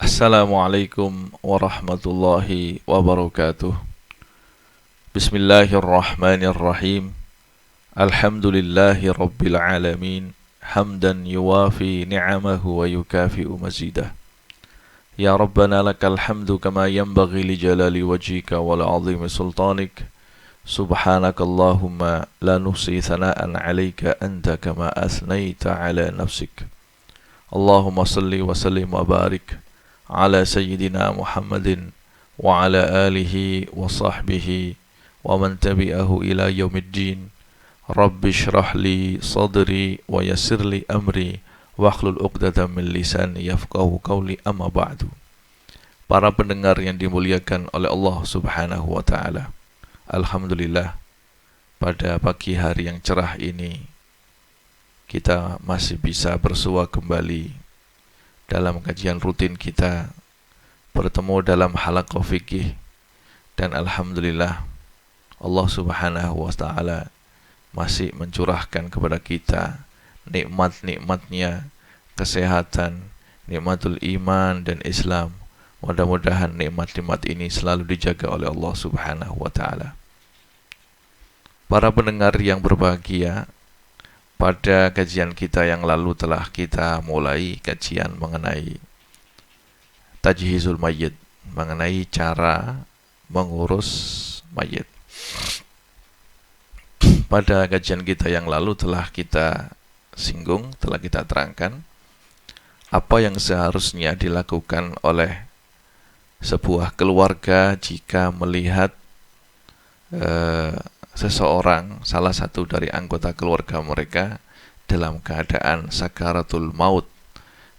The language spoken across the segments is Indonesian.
Assalamualaikum warahmatullahi wabarakatuh. Bismillahirrahmanirrahim. Alhamdulillahi rabbil alamin. Hamdan yuwafi ni'amahu wa yukafi'u mazidah. Ya Rabbana lakal hamdu kama yanbaghi li jalali wajhika wa la'azimi sultanik. Subhanakallahumma la nuhsi thana'an 'alaika anta kama asnaita 'ala nafsik. Allahumma salli wa sallim wa barik ala sayyidina Muhammadin wa ala alihi wa sahbihi wa man tabi'ahu ila yaumiddin. Rabbi shrah li sadri wa yassir li amri wa hlul 'uqdatam min lisani yafqahu qawli, amma ba'du. Para pendengar yang dimuliakan oleh Allah Subhanahu wa taala. Alhamdulillah, pada pagi hari yang cerah ini kita masih bisa bersua kembali dalam kajian rutin kita, bertemu dalam halaqah fikih, dan alhamdulillah Allah Subhanahu wa taala masih mencurahkan kepada kita nikmat-nikmatnya, kesehatan, nikmatul iman dan Islam. Mudah-mudahan nikmat-nikmat ini selalu dijaga oleh Allah Subhanahu wa taala. Para pendengar yang berbahagia, pada kajian kita yang lalu telah kita mulai kajian mengenai tajhizul mayyit, mengenai cara mengurus mayit. Pada kajian kita yang lalu telah kita singgung, telah kita terangkan apa yang seharusnya dilakukan oleh sebuah keluarga jika melihat seseorang, salah satu dari anggota keluarga mereka dalam keadaan sakaratul maut.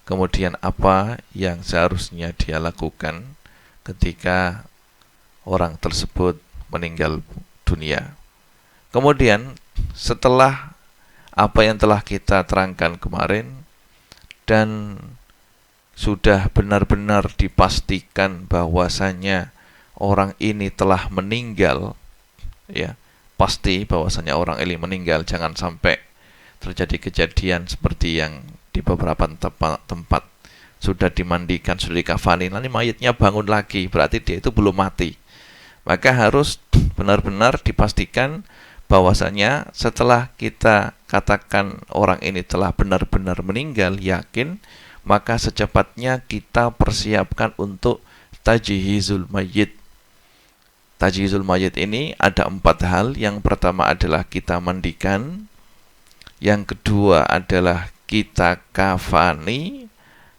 Kemudian apa yang seharusnya dia lakukan ketika orang tersebut meninggal dunia. Kemudian setelah apa yang telah kita terangkan kemarin dan sudah benar-benar dipastikan bahwasanya orang ini telah meninggal, ya, pasti bahwasanya orang ini meninggal, jangan sampai terjadi kejadian seperti yang di beberapa tempat sudah dimandikan, sudah dikafani, nanti mayatnya bangun lagi, berarti dia itu belum mati. Maka harus benar-benar dipastikan bahwasanya setelah kita katakan orang ini telah benar-benar meninggal, yakin, maka secepatnya kita persiapkan untuk tajhizul mayyit. Tajhizul mayyit ini ada 4 hal. Yang pertama adalah kita mandikan, yang kedua adalah kita kafani,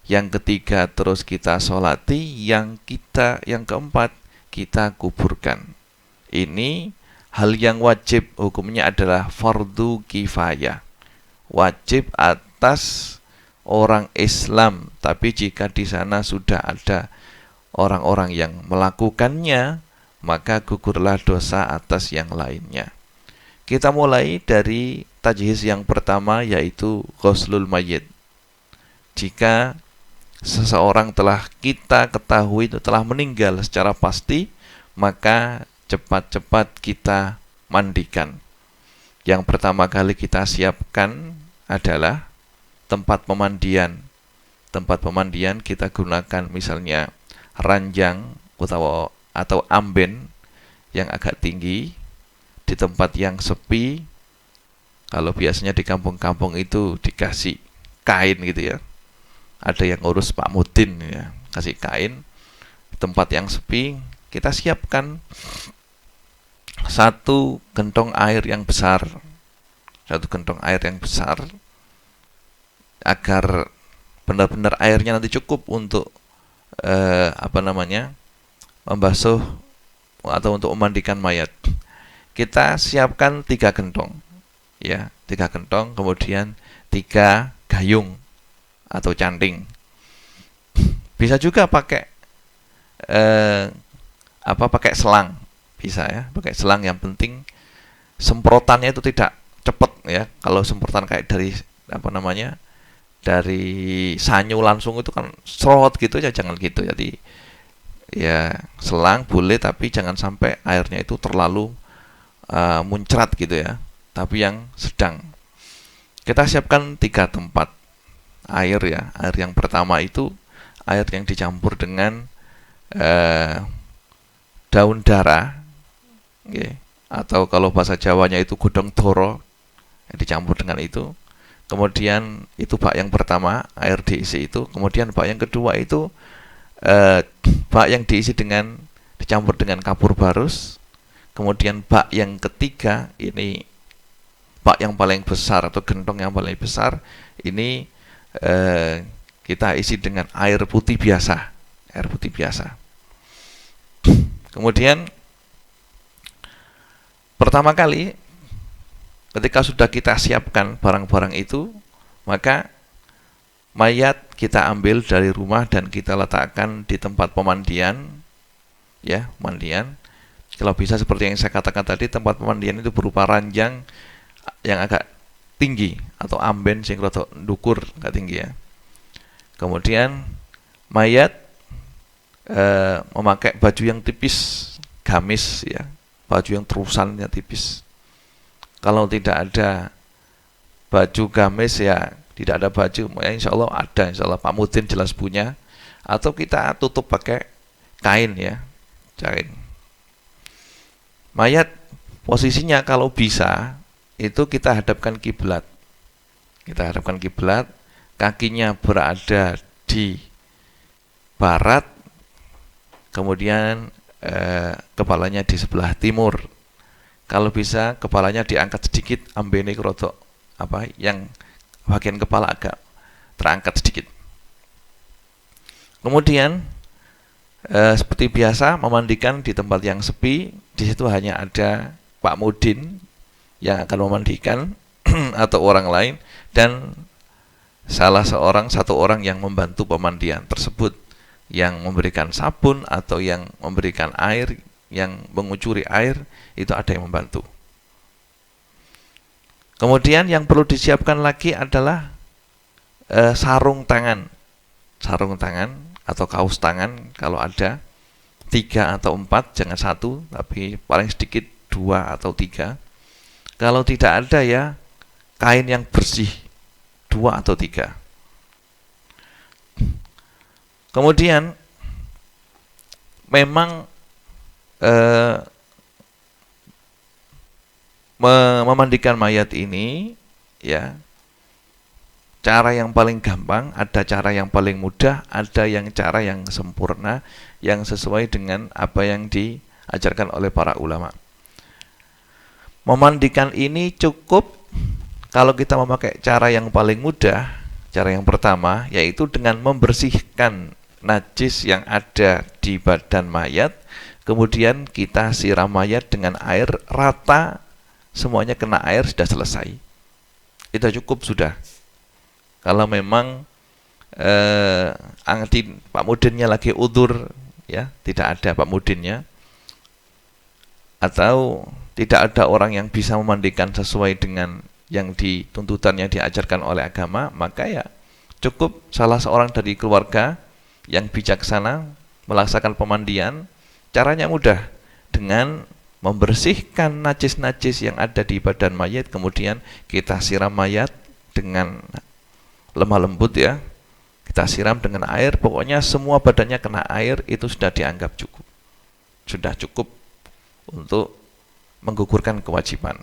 yang ketiga terus kita sholati, yang keempat kita kuburkan. Ini hal yang wajib, hukumnya adalah fardu kifayah, wajib atas orang Islam. Tapi jika di sana sudah ada orang-orang yang melakukannya, maka gugurlah dosa atas yang lainnya. Kita mulai dari tajhiz yang pertama, yaitu ghuslul mayyit. Jika seseorang telah kita ketahui telah meninggal secara pasti, maka cepat-cepat kita mandikan. Yang pertama kali kita siapkan adalah tempat pemandian. Tempat pemandian kita gunakan misalnya ranjang atau amben yang agak tinggi, di tempat yang sepi. Kalau biasanya di kampung-kampung itu dikasih kain gitu ya, ada yang ngurus Pak Mudin ya, kasih kain. Tempat yang sepi, kita siapkan satu gentong air yang besar, agar benar-benar airnya nanti cukup untuk membasuh atau untuk memandikan mayat. Kita siapkan 3 gentong, ya, 3 gentong, kemudian 3 gayung atau canting. Bisa juga pakai pakai selang, bisa ya, pakai selang. Yang penting semprotannya itu tidak cepat ya. Kalau semprotan kayak dari sanyu langsung itu kan serot gitu ya, jangan gitu. Jadi ya selang boleh, tapi jangan sampai airnya itu terlalu muncrat gitu ya, tapi yang sedang. Kita siapkan 3 tempat air ya. Air yang pertama itu air yang dicampur dengan daun dara, okay. Atau kalau bahasa Jawanya itu godong toro yang dicampur dengan itu. Kemudian itu bak yang pertama, air diisi itu. Kemudian bak yang kedua itu bak yang diisi dengan dicampur dengan kapur barus. Kemudian bak yang ketiga ini bak yang paling besar atau gentong yang paling besar ini kita isi dengan air putih biasa, air putih biasa. Kemudian pertama kali ketika sudah kita siapkan barang-barang itu, maka mayat kita ambil dari rumah dan kita letakkan di tempat pemandian, ya, pemandian. Kalau bisa seperti yang saya katakan tadi, tempat pemandian itu berupa ranjang yang agak tinggi atau amben sehingga atau dukur agak tinggi ya. Kemudian mayat memakai baju yang tipis, gamis ya, baju yang terusannya tipis. Kalau tidak ada baju gamis ya tidak ada baju, ya insya Allah ada, insya Allah Pak Mudin jelas punya. Atau kita tutup pakai kain ya, kain. Mayat posisinya kalau bisa itu kita hadapkan kiblat. Kita hadapkan kiblat, kakinya berada di barat, kemudian kepalanya di sebelah timur. Kalau bisa kepalanya diangkat sedikit, ambene kerodok yang bagian kepala agak terangkat sedikit. Kemudian seperti biasa memandikan di tempat yang sepi. Di situ hanya ada Pak Mudin yang akan memandikan atau orang lain dan satu orang yang membantu pemandian tersebut, yang memberikan sabun atau yang memberikan air, yang mengucuri air, itu ada yang membantu. Kemudian yang perlu disiapkan lagi adalah sarung tangan atau kaos tangan kalau ada 3 atau 4, jangan 1, tapi paling sedikit 2 atau 3. Kalau tidak ada ya kain yang bersih 2 atau 3. Kemudian memang memandikan mayat ini ya, cara yang paling gampang, ada cara yang paling mudah, ada yang cara yang sempurna, yang sesuai dengan apa yang diajarkan oleh para ulama. Memandikan ini cukup kalau kita memakai cara yang paling mudah. Cara yang pertama yaitu dengan membersihkan najis yang ada di badan mayat, kemudian kita siram mayat dengan air rata, semuanya kena air, sudah selesai. Itu cukup sudah. Kalau memang Pak Mudinnya lagi udzur ya, tidak ada Pak Mudinnya, atau tidak ada orang yang bisa memandikan sesuai dengan yang dituntutan yang diajarkan oleh agama, maka ya cukup salah seorang dari keluarga yang bijaksana melaksanakan pemandian. Caranya mudah, dengan membersihkan najis-najis yang ada di badan mayat, kemudian kita siram mayat dengan lemah lembut ya, kita siram dengan air, pokoknya semua badannya kena air, itu sudah dianggap cukup, sudah cukup untuk menggugurkan kewajiban.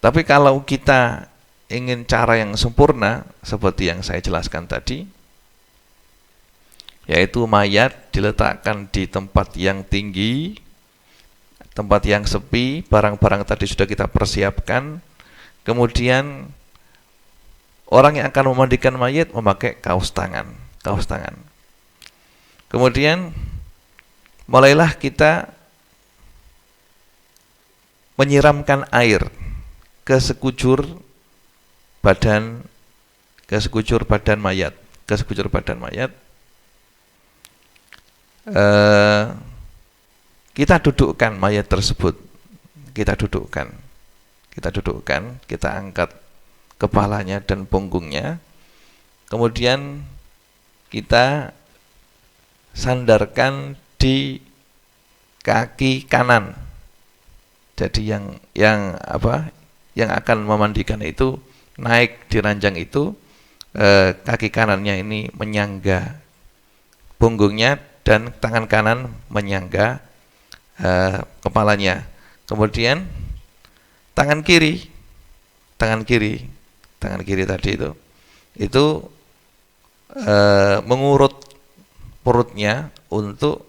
Tapi kalau kita ingin cara yang sempurna seperti yang saya jelaskan tadi, yaitu mayat diletakkan di tempat yang tinggi, tempat yang sepi, barang-barang tadi sudah kita persiapkan, kemudian orang yang akan memandikan mayat memakai kaos tangan. Kemudian mulailah kita menyiramkan air ke sekujur badan mayat, kita dudukkan mayat tersebut, kita angkat kepalanya dan punggungnya, kemudian kita sandarkan di kaki kanan. Jadi yang akan memandikan itu naik di ranjang itu, kaki kanannya ini menyangga punggungnya dan tangan kanan menyangga kepalanya. Kemudian tangan kiri tadi itu mengurut perutnya untuk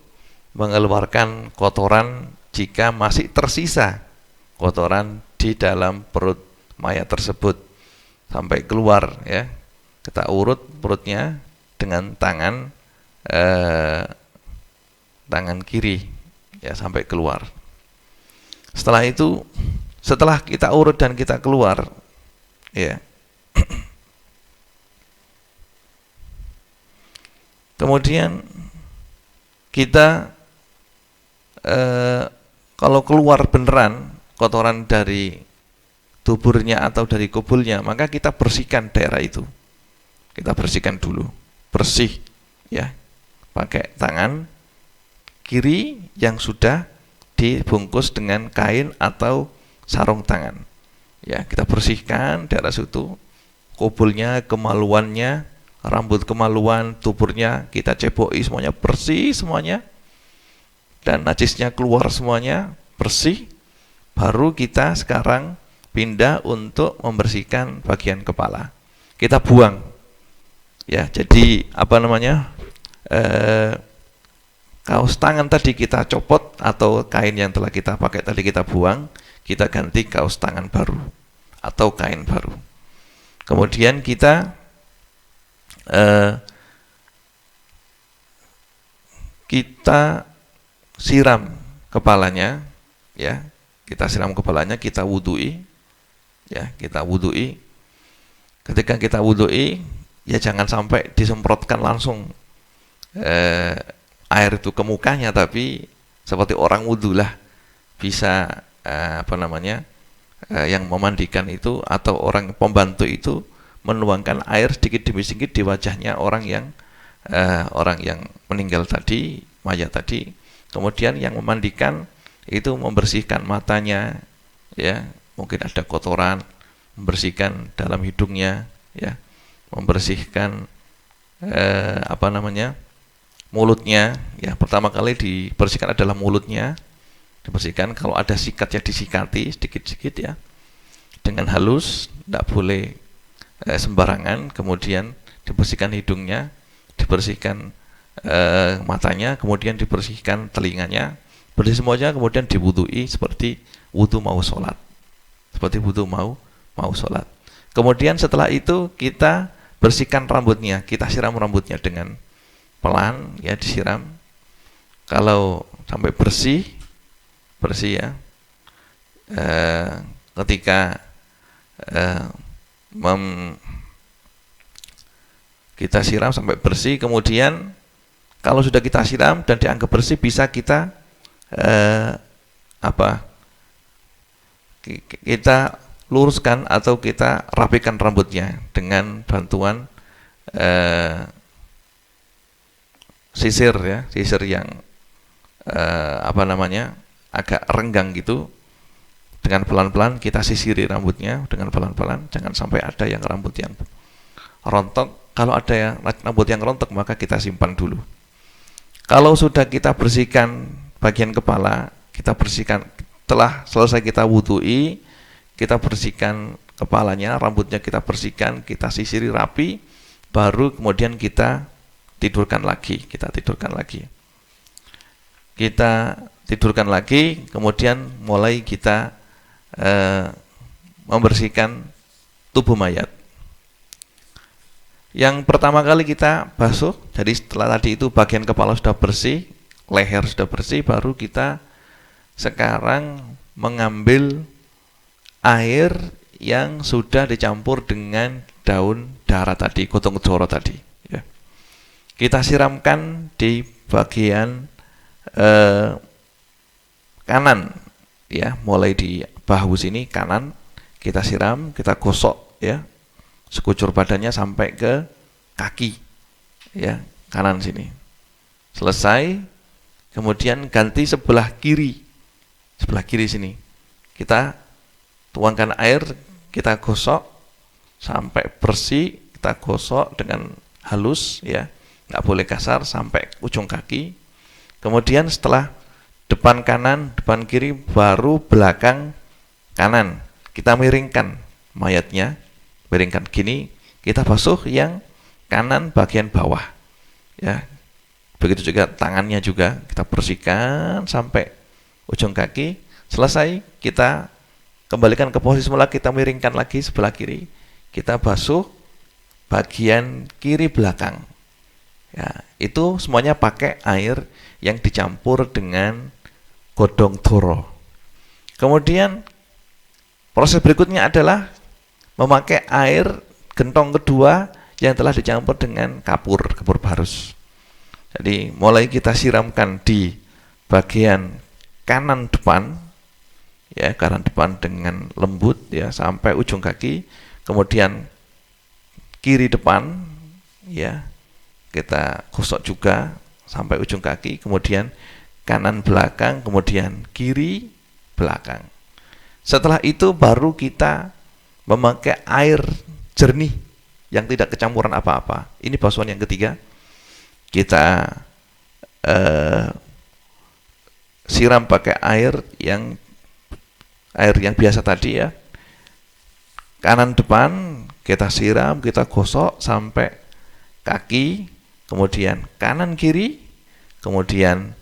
mengeluarkan kotoran jika masih tersisa kotoran di dalam perut mayat tersebut sampai keluar, ya. Kita urut perutnya dengan tangan kiri, ya, sampai keluar. Setelah kita urut dan kita keluar, ya, kemudian kita kalau keluar beneran kotoran dari tuburnya atau dari kubulnya, maka kita bersihkan daerah itu. Kita bersihkan dulu, bersih, ya, pakai tangan kiri yang sudah dibungkus dengan kain atau sarung tangan. Ya, kita bersihkan daerah situ, kubulnya, kemaluannya, rambut kemaluan, tuburnya kita ceboki semuanya, bersih semuanya, dan najisnya keluar semuanya, bersih. Baru kita sekarang pindah untuk membersihkan bagian kepala. Kita buang, ya. Jadi kaos tangan tadi kita copot, atau kain yang telah kita pakai tadi kita buang, kita ganti kaos tangan baru atau kain baru. Kemudian kita siram kepalanya, ya. Kita siram kepalanya, kita wudhui, ya, kita wudhui. Ketika kita wudhui, ya jangan sampai disemprotkan langsung air itu ke mukanya, tapi seperti orang wudhu lah, bisa yang memandikan itu atau orang pembantu itu menuangkan air sedikit demi sedikit di wajahnya orang yang meninggal tadi, mayat tadi. Kemudian yang memandikan itu membersihkan matanya, ya, mungkin ada kotoran, membersihkan dalam hidungnya, ya, membersihkan mulutnya, ya. Pertama kali dibersihkan adalah mulutnya, dibersihkan. Kalau ada sikat, ya disikati sedikit-sedikit, ya, dengan halus, tidak boleh sembarangan. Kemudian dibersihkan hidungnya, dibersihkan matanya, kemudian dibersihkan telinganya, bersih semuanya. Kemudian diwudhui seperti wudhu mau sholat, Kemudian setelah itu kita bersihkan rambutnya, kita siram rambutnya dengan pelan, ya, disiram. Kalau sampai bersih, ya, ketika kita siram sampai bersih. Kemudian kalau sudah kita siram dan dianggap bersih, bisa kita kita luruskan atau kita rapikan rambutnya dengan bantuan sisir, ya, sisir yang agak renggang gitu. Dengan pelan-pelan kita sisiri rambutnya dengan pelan-pelan, jangan sampai ada yang rambut yang rontok. Kalau ada yang rambut yang rontok, maka kita simpan dulu. Kalau sudah kita bersihkan bagian kepala, kita bersihkan, telah selesai kita wudhui, kita bersihkan kepalanya, rambutnya kita bersihkan, kita sisiri rapi, baru kemudian kita tidurkan lagi. Kita tidurkan lagi, kemudian mulai kita membersihkan tubuh mayat. Yang pertama kali kita basuh, jadi setelah tadi itu bagian kepala sudah bersih, leher sudah bersih, baru kita sekarang mengambil air yang sudah dicampur dengan daun dara tadi, gotong joro tadi, ya. Kita siramkan di bagian kanan, ya, mulai di bahu sini kanan, kita siram, kita gosok, ya, sekujur badannya sampai ke kaki, ya, kanan sini. Selesai, kemudian ganti sebelah kiri sini. Kita tuangkan air, kita gosok sampai bersih, kita gosok dengan halus, ya. nggak boleh kasar sampai ujung kaki. Kemudian setelah depan kanan, depan kiri, baru belakang kanan. Kita miringkan mayatnya, miringkan gini, kita basuh yang kanan bagian bawah. Ya, begitu juga tangannya juga kita bersihkan sampai ujung kaki. Selesai, kita kembalikan ke posisi semula, kita miringkan lagi sebelah kiri. Kita basuh bagian kiri belakang. Ya, itu semuanya pakai air yang dicampur dengan godong doro. Kemudian proses berikutnya adalah memakai air gentong kedua yang telah dicampur dengan kapur barus. Jadi mulai kita siramkan di bagian kanan depan, ya, kanan depan dengan lembut, ya, sampai ujung kaki. Kemudian kiri depan, ya, kita gosok juga sampai ujung kaki. Kemudian kanan belakang, kemudian kiri belakang. Setelah itu baru kita memakai air jernih yang tidak kecampuran apa-apa. Ini basuhan yang ketiga. Kita siram pakai air yang biasa tadi, ya. Kanan depan kita siram, kita gosok sampai kaki, kemudian kanan kiri, kemudian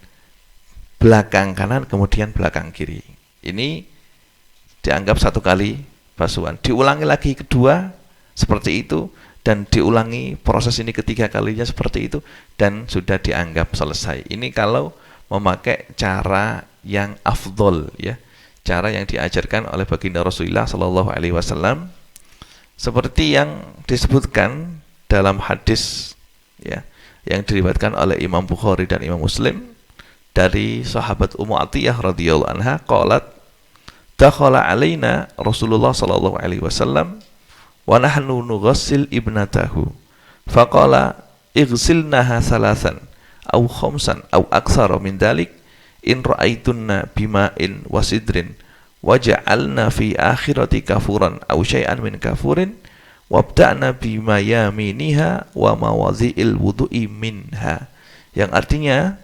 belakang kanan, kemudian belakang kiri. Ini dianggap satu kali basuhan. Diulangi lagi kedua seperti itu, dan diulangi proses ini ketiga kalinya seperti itu, dan sudah dianggap selesai. Ini kalau memakai cara yang afdol, ya, cara yang diajarkan oleh baginda Rasulullah Shallallahu Alaihi Wasallam, seperti yang disebutkan dalam hadis, ya, yang diriwayatkan oleh Imam Bukhari dan Imam Muslim dari sahabat Ummu Atiyah radhiyallahu anha, qalat dakhala alaina Rasulullah Shallallahu Alaihi Wasallam wa nahnu nughassil ibnatahu faqala ighsilnaha salasan aw khamsan aw aktsara min dalik in ra'aitunna bima'in wasidrin waja'alna fi akhirati kafuran aw syai'an min kafurin wabda'na bima yaminiha wa mawadhi'il wudu'i minha. Yang artinya,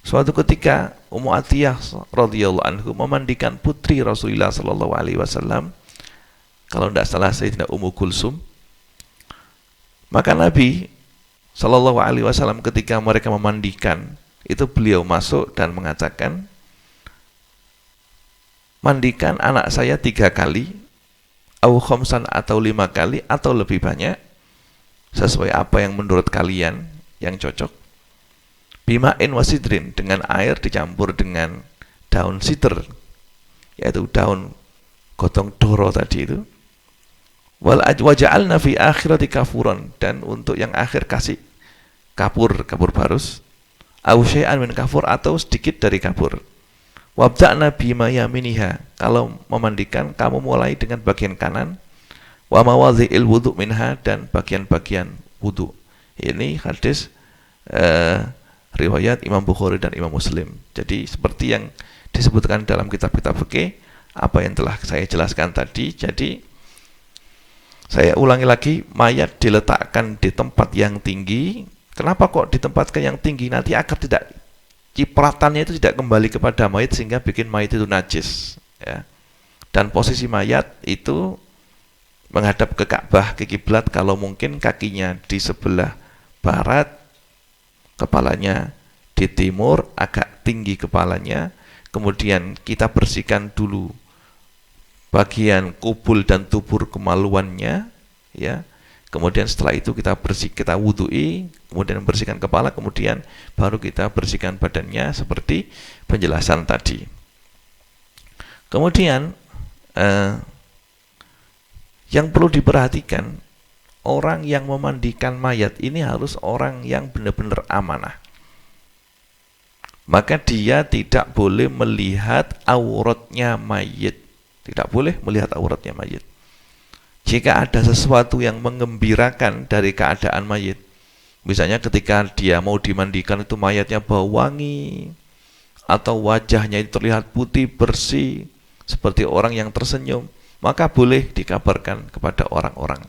suatu ketika Ummu Atiyah radhiyallahu anhu memandikan putri Rasulullah sallallahu alaihi wasallam, kalau tidak salah Sayyidah Ummu Kulsum, maka Nabi sallallahu alaihi wasallam ketika mereka memandikan itu, beliau masuk dan mengatakan, mandikan anak saya 3 kali, au khamsan atau 5 kali atau lebih banyak, sesuai apa yang menurut kalian yang cocok. Bima'in wasidrin, dengan air dicampur dengan daun sidr, yaitu daun gotong doro tadi itu. Waja'alna fi akhirati kafuran, dan untuk yang akhir kasih kapur barus, au syai'an min kafur, atau sedikit dari kapur. Wabda'na bima yaminiha, kalau memandikan kamu mulai dengan bagian kanan, wa mawadhi'il wudu' minha, dan bagian-bagian wudu. Ini hadis riwayat Imam Bukhari dan Imam Muslim. Jadi seperti yang disebutkan dalam kitab-kitab fikih, apa yang telah saya jelaskan tadi. Jadi saya ulangi lagi, mayat diletakkan di tempat yang tinggi. Kenapa kok ditempatkan yang tinggi? Nanti agar tidak, cipratannya itu tidak kembali kepada mayat sehingga bikin mayat itu najis, ya. Dan posisi mayat itu menghadap ke Ka'bah, ke kiblat, kalau mungkin kakinya di sebelah barat, kepalanya di timur, agak tinggi kepalanya. Kemudian kita bersihkan dulu bagian kubul dan tubur kemaluannya, ya. Kemudian setelah itu kita wudu'i, kemudian membersihkan kepala, kemudian baru kita bersihkan badannya seperti penjelasan tadi. Kemudian yang perlu diperhatikan, orang yang memandikan mayat ini harus orang yang benar-benar amanah. Maka dia tidak boleh melihat auratnya mayit. Tidak boleh melihat auratnya mayit. Jika ada sesuatu yang mengembirakan dari keadaan mayit, misalnya ketika dia mau dimandikan itu mayatnya bau wangi, atau wajahnya itu terlihat putih bersih seperti orang yang tersenyum, maka boleh dikabarkan kepada orang-orang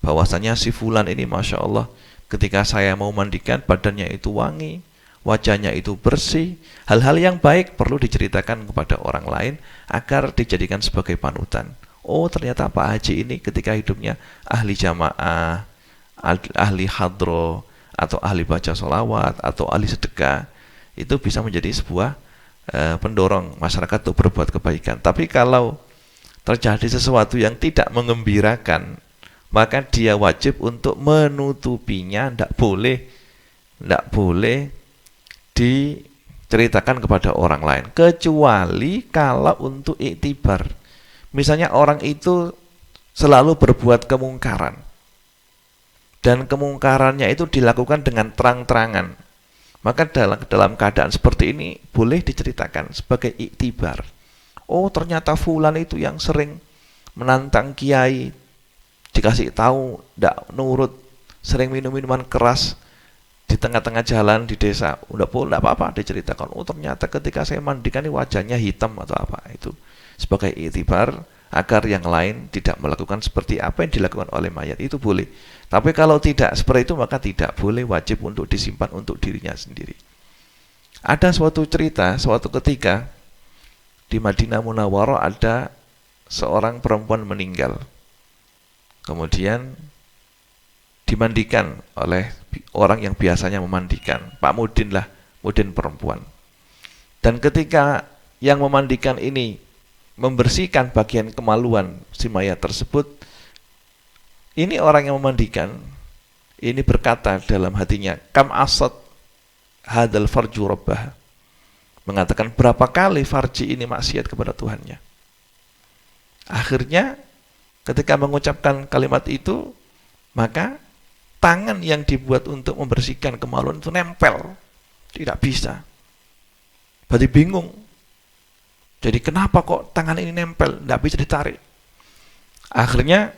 bahwasanya si fulan ini Masya Allah ketika saya mau mandikan badannya itu wangi, wajahnya itu bersih. Hal-hal yang baik perlu diceritakan kepada orang lain agar dijadikan sebagai panutan. Oh, ternyata Pak Haji ini ketika hidupnya ahli jamaah, ahli hadro, atau ahli baca sholawat, atau ahli sedekah. Itu bisa menjadi sebuah pendorong masyarakat untuk berbuat kebaikan. Tapi kalau terjadi sesuatu yang tidak mengembirakan, maka dia wajib untuk menutupinya. Tidak boleh diceritakan kepada orang lain, kecuali kalau untuk iktibar. Misalnya orang itu selalu berbuat kemungkaran, dan kemungkarannya itu dilakukan dengan terang-terangan, maka dalam keadaan seperti ini boleh diceritakan sebagai iktibar. Oh, ternyata fulan itu yang sering menantang kiai, dikasih tahu tidak nurut, sering minum minuman keras di tengah-tengah jalan di desa. Udah boleh, tidak apa-apa diceritakan. Oh, ternyata ketika saya mandikan ini wajahnya hitam atau apa. Itu sebagai iktibar agar yang lain tidak melakukan seperti apa yang dilakukan oleh mayat. Itu boleh. Tapi kalau tidak seperti itu, maka tidak boleh, wajib untuk disimpan untuk dirinya sendiri. Ada suatu cerita, suatu ketika di Madinah Munawwarah ada seorang perempuan meninggal, kemudian dimandikan oleh orang yang biasanya memandikan, Pak Mudin lah, Mudin perempuan. Dan ketika yang memandikan ini membersihkan bagian kemaluan si mayat tersebut, ini orang yang memandikan ini berkata dalam hatinya, kam asad hadal farju rabbah, mengatakan berapa kali farji ini maksiat kepada Tuhannya. Akhirnya ketika mengucapkan kalimat itu, maka tangan yang dibuat untuk membersihkan kemaluan itu nempel, tidak bisa. Berarti bingung. Jadi kenapa kok tangan ini nempel, tidak bisa ditarik. Akhirnya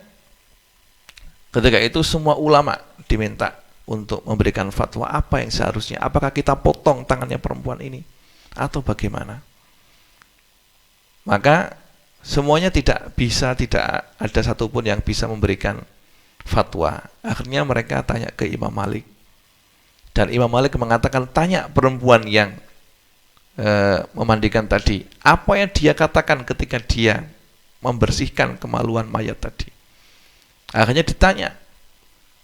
ketika itu semua ulama diminta untuk memberikan fatwa apa yang seharusnya. Apakah kita potong tangannya perempuan ini atau bagaimana? Maka semuanya tidak ada satupun yang bisa memberikan fatwa. Akhirnya mereka tanya ke Imam Malik, dan Imam Malik mengatakan, tanya perempuan yang memandikan tadi, apa yang dia katakan ketika dia membersihkan kemaluan mayat tadi. Akhirnya ditanya,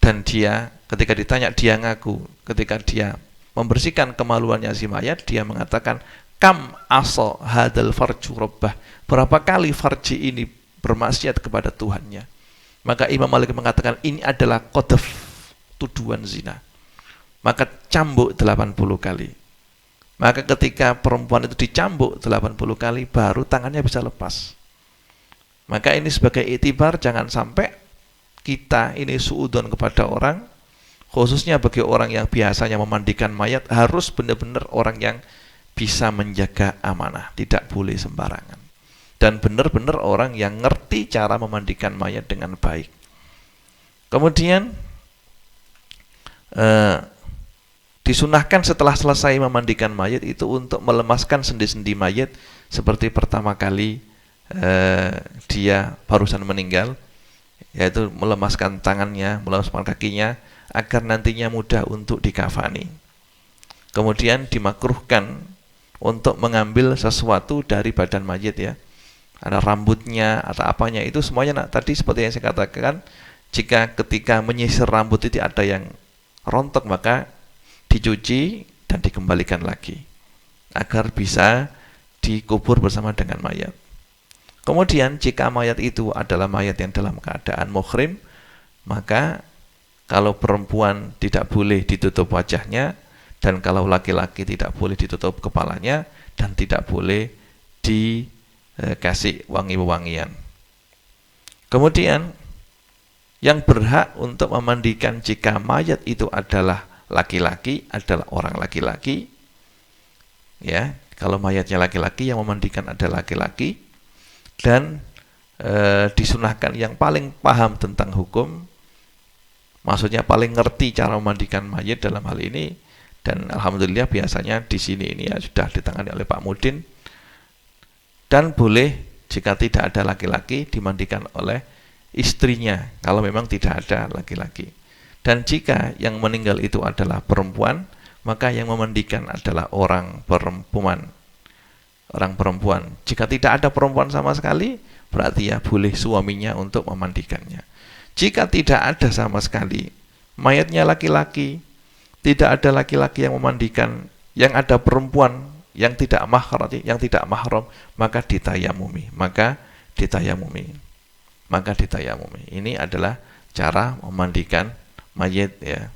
dan dia ketika ditanya dia ngaku, ketika dia membersihkan kemaluannya si mayat, dia mengatakan, kam aso hadal farju rabbah, berapa kali farji ini bermaksiat kepada Tuhannya. Maka Imam Malik mengatakan ini adalah qadhaf, tuduhan zina, maka cambuk 80 kali. Maka ketika perempuan itu dicambuk 80 kali, baru tangannya bisa lepas. Maka ini sebagai iktibar, jangan sampai kita ini suudon kepada orang, khususnya bagi orang yang biasanya memandikan mayat, harus benar-benar orang yang bisa menjaga amanah, tidak boleh sembarangan, dan benar-benar orang yang ngerti cara memandikan mayat dengan baik. Kemudian disunahkan setelah selesai memandikan mayat itu untuk melemaskan sendi-sendi mayat, seperti pertama kali dia barusan meninggal, yaitu melemaskan tangannya, melemaskan kakinya, agar nantinya mudah untuk dikafani. Kemudian dimakruhkan untuk mengambil sesuatu dari badan mayit, ya, ada rambutnya atau apanya, itu semuanya tadi seperti yang saya katakan, jika ketika menyisir rambut itu ada yang rontok, maka dicuci dan dikembalikan lagi agar bisa dikubur bersama dengan mayat. Kemudian jika mayat itu adalah mayat yang dalam keadaan muhrim, maka kalau perempuan tidak boleh ditutup wajahnya, dan kalau laki-laki tidak boleh ditutup kepalanya, dan tidak boleh dikasih wangi-wangian. Kemudian yang berhak untuk memandikan jika mayat itu adalah laki-laki adalah orang laki-laki, ya. Kalau mayatnya laki-laki, yang memandikan adalah laki-laki, dan disunahkan yang paling paham tentang hukum, maksudnya paling ngerti cara memandikan mayat dalam hal ini. Dan alhamdulillah biasanya di sini ini ya sudah ditangani oleh Pak Mudin, dan boleh jika tidak ada laki-laki dimandikan oleh istrinya kalau memang tidak ada laki-laki. Dan jika yang meninggal itu adalah perempuan, maka yang memandikan adalah orang perempuan. Orang perempuan. Jika tidak ada perempuan sama sekali, berarti ya boleh suaminya untuk memandikannya. Jika tidak ada sama sekali, mayatnya laki-laki, tidak ada laki-laki yang memandikan, yang ada perempuan yang tidak mahram, maka ditayamumi. Ini adalah cara memandikan mayit ya.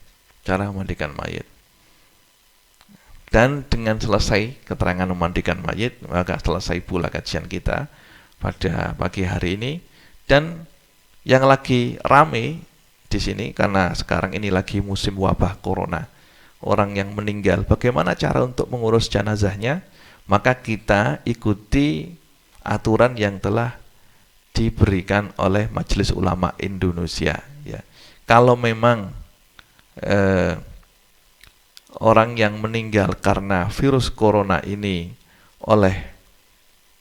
Cara memandikan mayit. Dan dengan selesai keterangan memandikan mayit, maka selesai pula kajian kita pada pagi hari ini. Dan yang lagi rame di sini karena sekarang ini lagi musim wabah corona, orang yang meninggal, bagaimana cara untuk mengurus jenazahnya? Maka kita ikuti aturan yang telah diberikan oleh Majelis Ulama Indonesia ya. Kalau memang orang yang meninggal karena virus corona ini oleh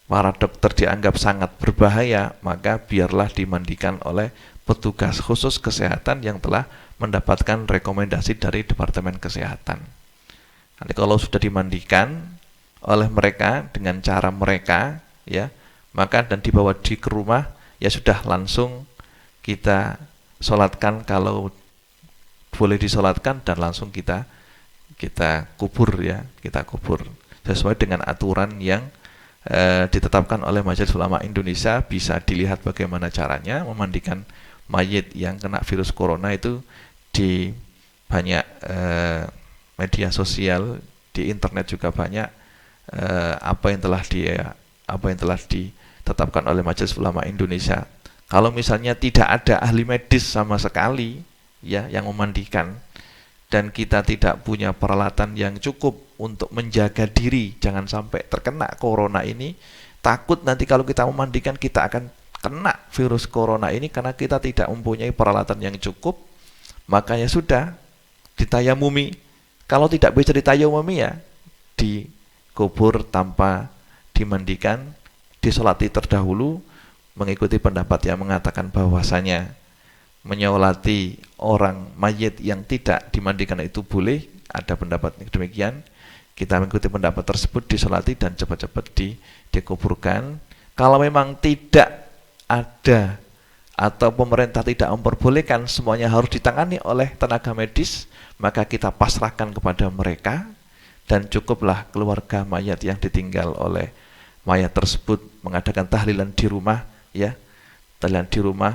para dokter dianggap sangat berbahaya, maka biarlah dimandikan oleh petugas khusus kesehatan yang telah mendapatkan rekomendasi dari Departemen Kesehatan. Nanti kalau sudah dimandikan oleh mereka dengan cara mereka ya, maka dan dibawa ke rumah, ya sudah langsung kita sholatkan kalau boleh disolatkan, dan langsung kita kubur ya, kita kubur sesuai dengan aturan yang ditetapkan oleh Majelis Ulama Indonesia. Bisa dilihat bagaimana caranya memandikan mayit yang kena virus corona itu di banyak media sosial, di internet juga banyak apa yang telah ditetapkan oleh Majelis Ulama Indonesia. Kalau misalnya tidak ada ahli medis sama sekali ya yang memandikan, dan kita tidak punya peralatan yang cukup untuk menjaga diri jangan sampai terkena corona ini, takut nanti kalau kita memandikan kita akan kena virus corona ini karena kita tidak mempunyai peralatan yang cukup, makanya sudah ditayamumi. Kalau tidak bisa ditayamumi ya dikubur tanpa dimandikan, disolati terdahulu, mengikuti pendapat yang mengatakan bahwasanya menyolati orang mayit yang tidak dimandikan itu boleh. Ada pendapat demikian, kita mengikuti pendapat tersebut, disolati dan cepat-cepat dikuburkan. Kalau memang tidak ada atau pemerintah tidak memperbolehkan semuanya harus ditangani oleh tenaga medis, maka kita pasrahkan kepada mereka, dan cukuplah keluarga mayat yang ditinggal oleh mayat tersebut mengadakan tahlilan di rumah ya, tahlilan di rumah.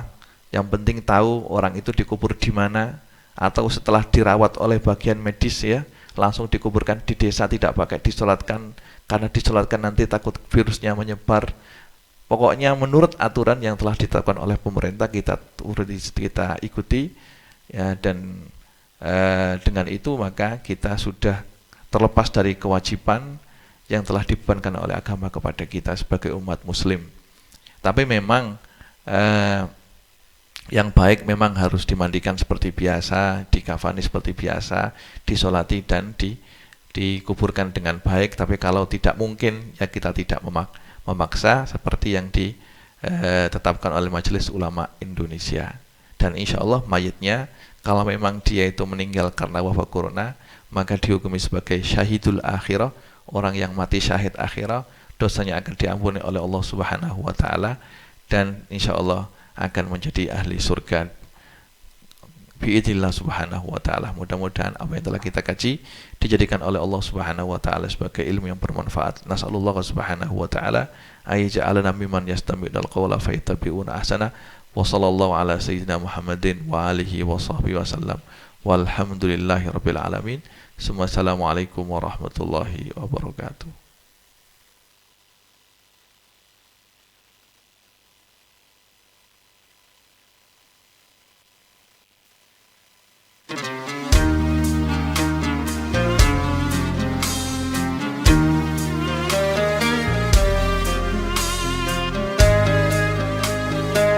Yang penting tahu orang itu dikubur di mana, atau setelah dirawat oleh bagian medis ya, langsung dikuburkan di desa, tidak pakai disolatkan, karena disolatkan nanti takut virusnya menyebar. Pokoknya menurut aturan yang telah ditetapkan oleh pemerintah kita ikuti ya, dan dengan itu maka kita sudah terlepas dari kewajiban yang telah dibebankan oleh agama kepada kita sebagai umat muslim. Tapi memang yang baik memang harus dimandikan seperti biasa, dikafani seperti biasa, disolati dan dikuburkan dengan baik. Tapi kalau tidak mungkin ya kita tidak memaksa seperti yang ditetapkan oleh Majelis Ulama Indonesia. Dan insya Allah mayitnya kalau memang dia itu meninggal karena wabah corona, maka dihukumi sebagai syahidul akhirah, orang yang mati syahid akhirah, dosanya akan diampuni oleh Allah Subhanahu wa taala, dan insya Allah akan menjadi ahli surga biidznillah subhanahu wa ta'ala. Mudah-mudahan apa yang telah kita kaji dijadikan oleh Allah Subhanahu wa ta'ala sebagai ilmu yang bermanfaat. Nas'alullah subhanahu wa ta'ala ayyaj'alana mimman yastami'unal qawla fayattabi'una ahsana. Wa sallallahu ala sayyidina Muhammadin wa alihi wa sahbihi wa sallam. Walhamdulillahi rabbil alamin. Assalamualaikum warahmatullahi wabarakatuh.